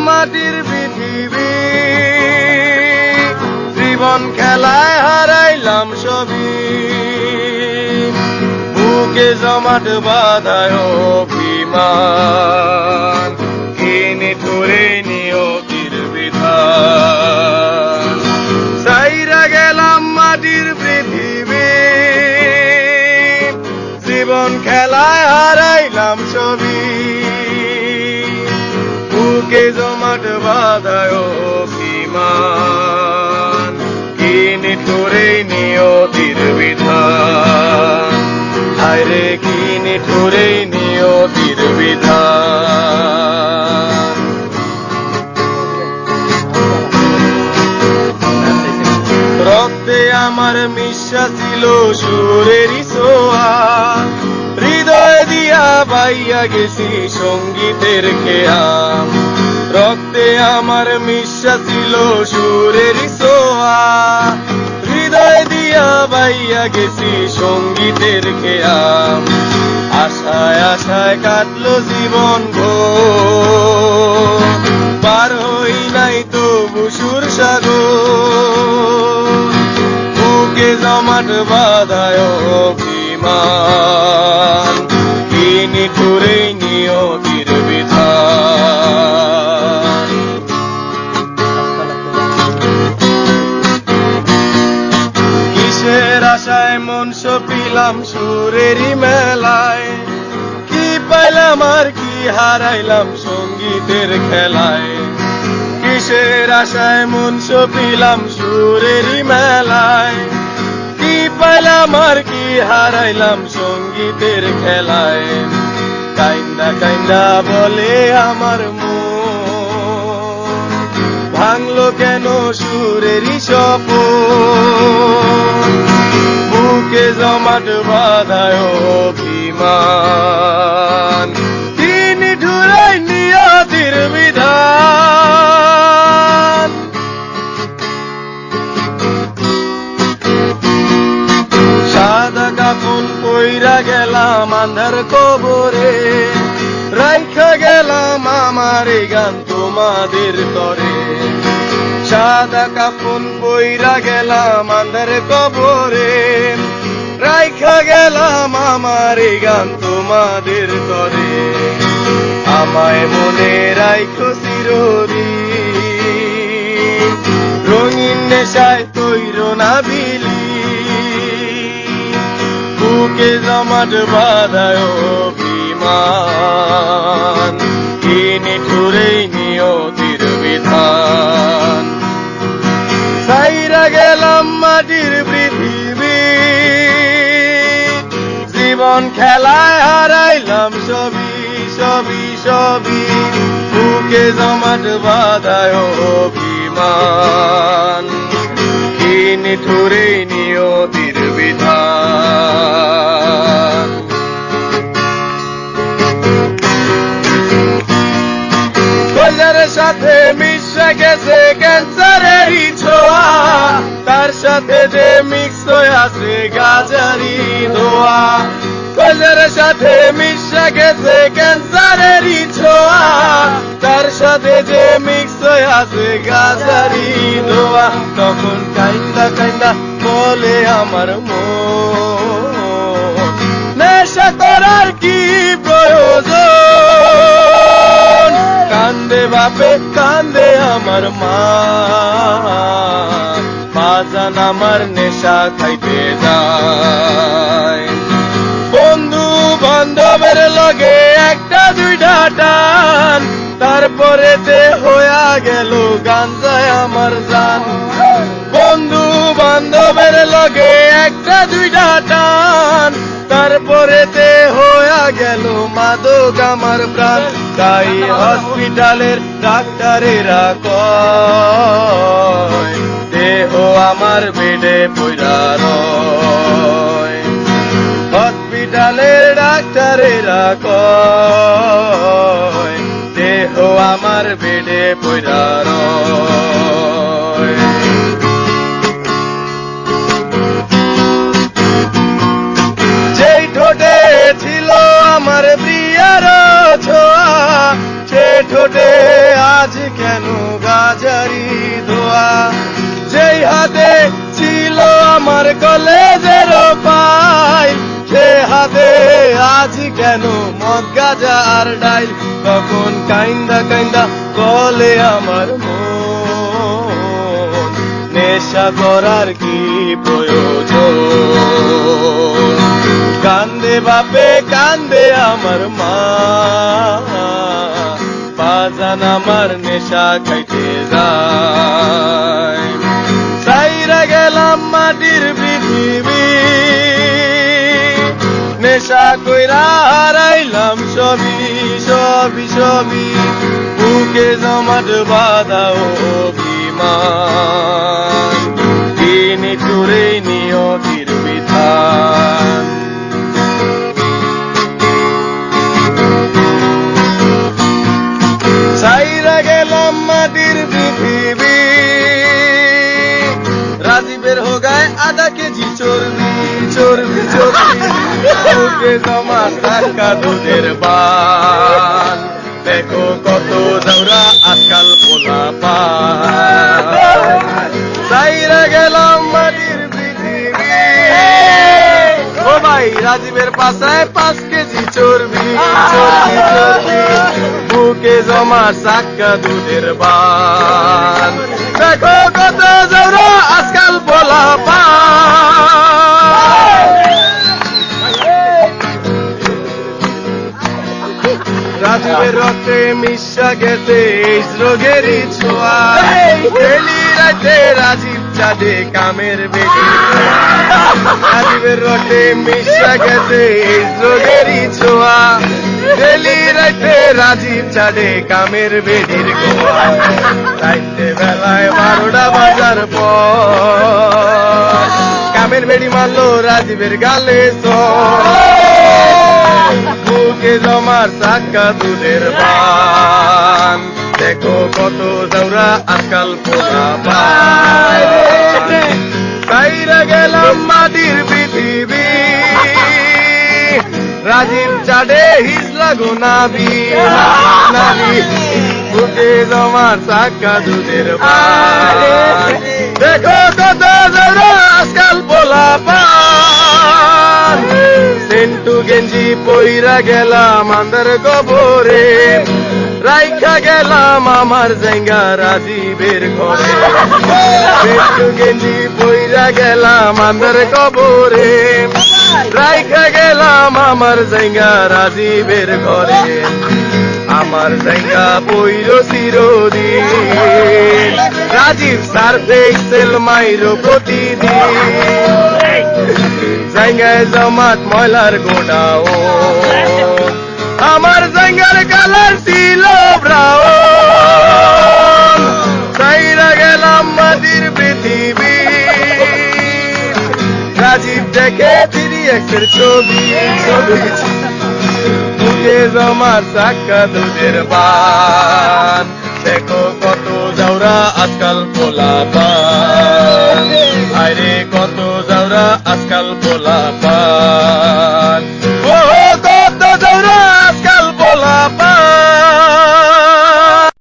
মাটির পৃথিবী, জীবন খেলায় হারাইলাম সবই, বুকে জমাট বাঁধায় অভিমান, কি নিঠুরে নিয়তির বিধান। ছাইরা গেলাম মাটির পৃথিবী, জীবন খেলায় হারাইলাম সবই, বুকে জমাট বাঁধায় অভিমান, কি নিঠুরে নিয়তির বিধান। হায়রে কি নিঠুরে নিয়তির বিধান। রক্তে আমার মিশা ছিল সুরেরই ছোঁয়া, হৃদয় দিয়া বাইয়া গেছি সঙ্গীতের খেয়া। রক্তে আমার মিশা ছিল সুরেরই ছোঁয়া, হৃদয় দিয়া বাইয়া গেছি সঙ্গীতের খেয়া। আশায় আশায় কাটলো জীবন ভোর, পার হই নাই তো বুসুর সাগর, বুকে জমাট বাঁধায় অভিমান, কি নিঠুরে নিয়তির বিধান। কিসের আশায় মন সপিলাম সুরেরই মেলায়, কি পাইলাম আর কি হারাইলাম সঙ্গীতের খেলায়। কিসের আশায় মন সপিলাম সুরেরই মেলায়, কি পাইলাম আর কি হারাইলাম সঙ্গীতের খেলায়। কাইন্দা কাইন্দা বলে আমার মন, ভাঙলো কেন সুরেরই স্বপন, বুকে জমাট বাঁধায় অভিমান, কি নিঠুরে নিয়তির বিধান। সাদা কাফন কইরা গেলাম আন্ধার কবরে, রাইখা গেলাম আমার এই গান তোমাদের তরে। সাদা কাফন কইরা গেলাম আন্ধার কবরে, রাইখা গেলাম আমার এই গান তোমাদের তরে। আমায় মনে রাইখো চিরদিন, রঙিন নেশায় তৈর না বিলি, বুকে জমাট বাঁধায় অভিমান, কি নিঠুরে নিয়তির বিধান। ছাইরা গেলাম মাটির পৃথিবী, জীবন খেলায় হারাইলাম সবই সবই সবই, বুকে জমাট বাঁধায় অভিমান, কি নিঠুরে নিয়তির বিধান। কলের সাথে মিশে গেছে ক্যান্সারেরই ছোঁয়া, তার সাথে যে মিক্স হয়ে আছে গাজারি ধোয়া। কলের সাথে মিশে গেছে ক্যান্সারেরই ছোঁয়া, তার সাথে যে মিক্স হয়ে আছে গাজারি ধোয়া। তখন কাইন্দা কাইন্দা বলে আমার মন, নেশা করার কি প্রয়োজন। কান্দে বাপে কান্দে আমার মা, বাজান আমার নেশা খাইতে যায়। বন্ধু বান্ধবের লগে একটা দুইটা টান, তারপরে যে হইয়া গেল গাঞ্জায় আমার জান। বন্ধু বান্ধবের লগে একটা দুইটা টান, তারপরে যে হইয়া গেল মাদক আমার প্রাণ। তাই হসপিটালের ডাক্তারেরা কয়, দেহ আমার বেডে পইরা রয়। হসপিটালের ডাক্তারেরা কয়, দেহ আমার বেডে পইরা রয়। যেই ঠোঁটে ছিল আমার প্রিয়ার ছোঁয়া, সে ঠোঁটে আজ কেন গাজারি ধোয়া, যেই হাতে ছিল আমার কলেজের ফাইল, সে হাতে আজ কেন মদ গাজা আর ডাইল। তখন কাইন্দা কাইন্দা বলে আমার মন, নেশা করার কি প্রয়োজন। কান্দে বাপে কান্দে আমার মা, বাজান আমার নেশা খাইতে যায়। সাইরা গেলাম মাটির পৃথিবী, নেশা কইরা হারাইলাম সবই সবই সবই। বুকে জমাট বাঁধা অভিমান, তিনি তোরে নিয়তির বিধান। সাইরা গেলাম মাটির পৃথিবী, রাজীবের হোগায় আধা কেজি চর্বি চর্বি চর্বি। বুকে জমা টাকা দুধের পান, দেখো কত দৌড়া আজকাল পোলা পান। সাইরা গেলাম মাটির পৃথিবী, ও ভাই রাজীবের পাশায় 5 কেজি চর্বি চর্বি চর্বি। বুকে জমা চাক্কা দুধের পান, দেখো কত দৌড়া আজকাল পোলা পান। রাজীবের রক্তে মিশা গেছে এই রোগেরই ছোঁয়া, ডেলি রাতে রাজীব চাঁদে কামের বেদি। রাজীবের রক্তে মিশা গেছে এই রোগেরই ছোঁয়া, ডেলি রাতে রাজীব চাঁদে কামের বেদির গোয়া। রাইতে বেলায় 12টা বাজার পর কামের বেড়ি মারলো রাজীবের গালে বুকে জমার চাক্কা দুধের পান, দেখো কত দৌড়া আজকাল পোলা পান। সাইরা গেলাম মাটির পৃথিবী, রাজীব চাঁদে হিজলা গো নাবি নাবি। বুকে জমার চাক্কা দুধের পান, দেখো কত দৌড়া আজকাল পোলা পান। সেন্টু গেঞ্জি পইরা গেলাম আন্দার গোবরে, রাইখা গেলাম আমার জায়গা রাজীবের ঘরে। সেন্টু গেঞ্জি পইরা গেলাম আন্দার গোবরে, রাইখা গেলাম আমার জায়গা রাজীবের ঘরে। আমার জায়গা পইর চিরদিন, রাজীব সার্ভে সেল মাইরো প্রতিদিন। জায়গায় জমাট ময়লার গোডাও, আমার জায়গার কালার ছিল ব্রাউন। সাইরা গেলাম মাটির পৃথিবী, রাজীব দেখে 3X'ের ছবি ছবি। বুকে জমার চাক্কা দুধের পান, দেখো কত জাউরা আজকাল পোলা পান। আরে কত জাউরা আজকাল পোলা পান।